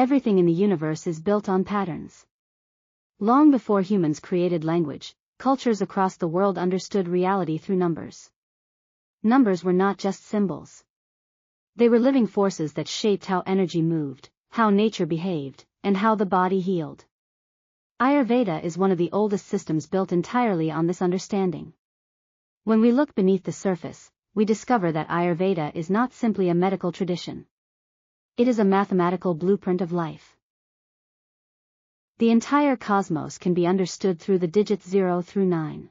Everything in the universe is built on patterns. Long before humans created language, cultures across the world understood reality through numbers. Numbers were not just symbols. They were living forces that shaped how energy moved, how nature behaved, and how the body healed. Ayurveda is one of the oldest systems built entirely on this understanding. When we look beneath the surface, we discover that Ayurveda is not simply a medical tradition. It is a mathematical blueprint of life. The entire cosmos can be understood through the digits 0 through 9.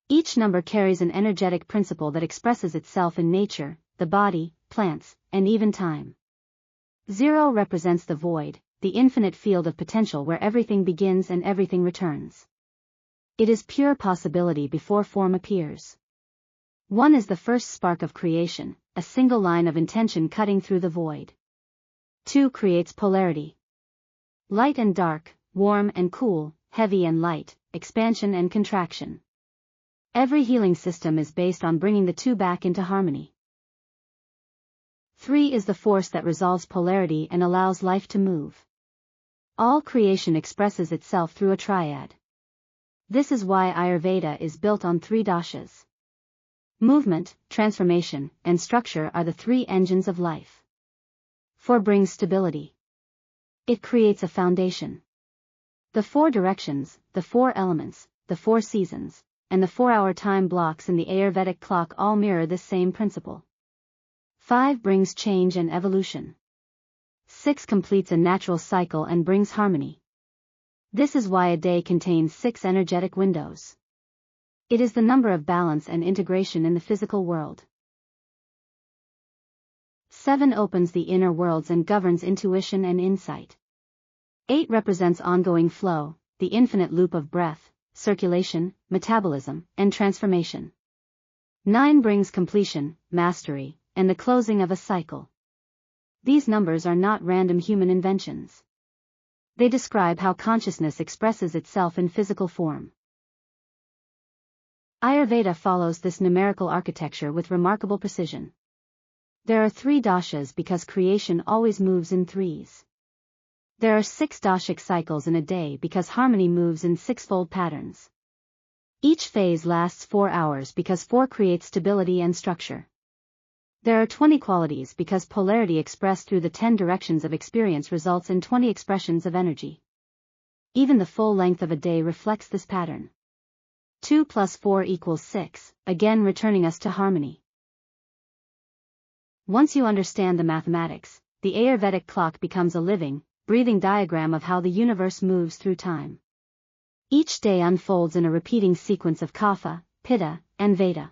Each number carries an energetic principle that expresses itself in nature, the body, plants, and even time. 0 represents the void, the infinite field of potential where everything begins and everything returns. It is pure possibility before form appears. 1 is the first spark of creation, a single line of intention cutting through the void. 2 creates polarity. Light and dark, warm and cool, heavy and light, expansion and contraction. Every healing system is based on bringing the two back into harmony. 3 is the force that resolves polarity and allows life to move. All creation expresses itself through a triad. This is why Ayurveda is built on 3 dashas. Movement, transformation, and structure are the 3 engines of life. 4 brings stability. It creates a foundation. The 4 directions, the 4 elements, the 4 seasons, and the 4-hour time blocks in the Ayurvedic clock all mirror this same principle. 5 brings change and evolution. 6 completes a natural cycle and brings harmony. This is why a day contains 6 energetic windows. It is the number of balance and integration in the physical world. 7 opens the inner worlds and governs intuition and insight. 8 represents ongoing flow, the infinite loop of breath, circulation, metabolism, and transformation. 9 brings completion, mastery, and the closing of a cycle. These numbers are not random human inventions. They describe how consciousness expresses itself in physical form. Ayurveda follows this numerical architecture with remarkable precision. There are 3 dashas because creation always moves in threes. There are 6 dashic cycles in a day because harmony moves in 6-fold patterns. Each phase lasts 4 hours because 4 creates stability and structure. There are 20 qualities because polarity expressed through the 10 directions of experience results in 20 expressions of energy. Even the full length of a day reflects this pattern. 2 plus 4 equals 6, again returning us to harmony. Once you understand the mathematics, the Ayurvedic clock becomes a living, breathing diagram of how the universe moves through time. Each day unfolds in a repeating sequence of Kapha, Pitta, and Vata.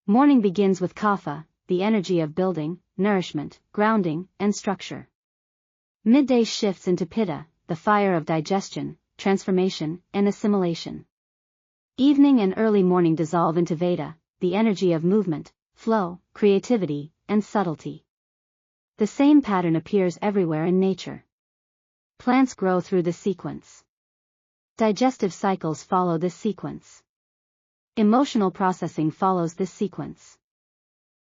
Morning begins with Kapha, the energy of building, nourishment, grounding, and structure. Midday shifts into Pitta, the fire of digestion, transformation, and assimilation. Evening and early morning dissolve into Vata, the energy of movement, flow, creativity, and subtlety. The same pattern appears everywhere in nature. Plants grow through this sequence. Digestive cycles follow this sequence. Emotional processing follows this sequence.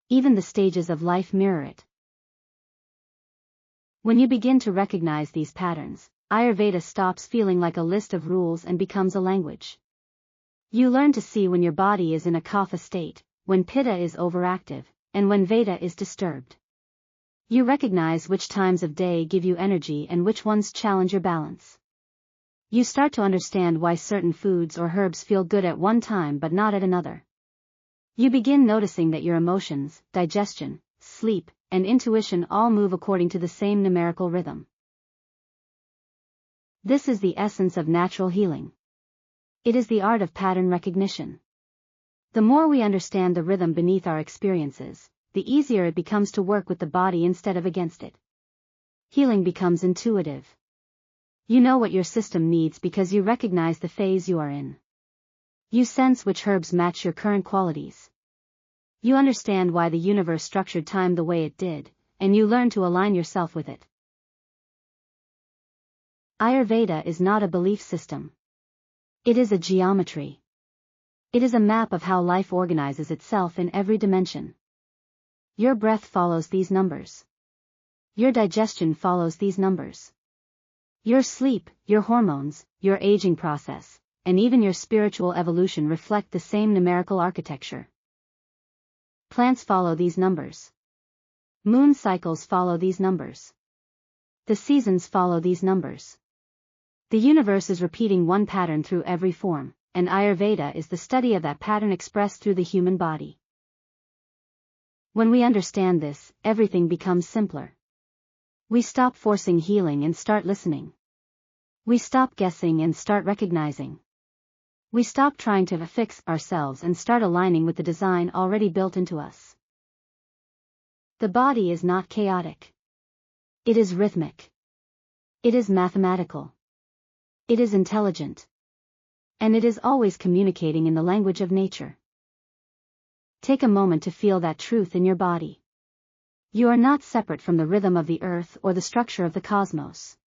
Even the stages of life mirror it. When you begin to recognize these patterns, Ayurveda stops feeling like a list of rules and becomes a language. You learn to see when your body is in a Kapha state, when Pitta is overactive, and when Vata is disturbed. You recognize which times of day give you energy and which ones challenge your balance. You start to understand why certain foods or herbs feel good at one time but not at another. You begin noticing that your emotions, digestion, sleep, and intuition all move according to the same numerical rhythm. This is the essence of natural healing. It is the art of pattern recognition. The more we understand the rhythm beneath our experiences, the easier it becomes to work with the body instead of against it. Healing becomes intuitive. You know what your system needs because you recognize the phase you are in. You sense which herbs match your current qualities. You understand why the universe structured time the way it did, and you learn to align yourself with it. Ayurveda is not a belief system. It is a geometry. It is a map of how life organizes itself in every dimension. Your breath follows these numbers. Your digestion follows these numbers. Your sleep, your hormones, your aging process, and even your spiritual evolution reflect the same numerical architecture. Plants follow these numbers. Moon cycles follow these numbers. The seasons follow these numbers. The universe is repeating one pattern through every form, and Ayurveda is the study of that pattern expressed through the human body. When we understand this, everything becomes simpler. We stop forcing healing and start listening. We stop guessing and start recognizing. We stop trying to fix ourselves and start aligning with the design already built into us. The body is not chaotic. It is rhythmic. It is mathematical. It is intelligent. And it is always communicating in the language of nature. Take a moment to feel that truth in your body. You are not separate from the rhythm of the earth or the structure of the cosmos.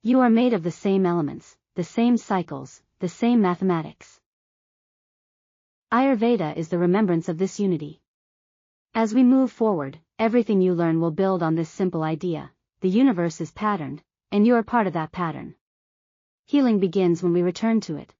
You are made of the same elements, the same cycles, the same mathematics. Ayurveda is the remembrance of this unity. As we move forward, everything you learn will build on this simple idea: the universe is patterned, and you are part of that pattern. Healing begins when we return to it.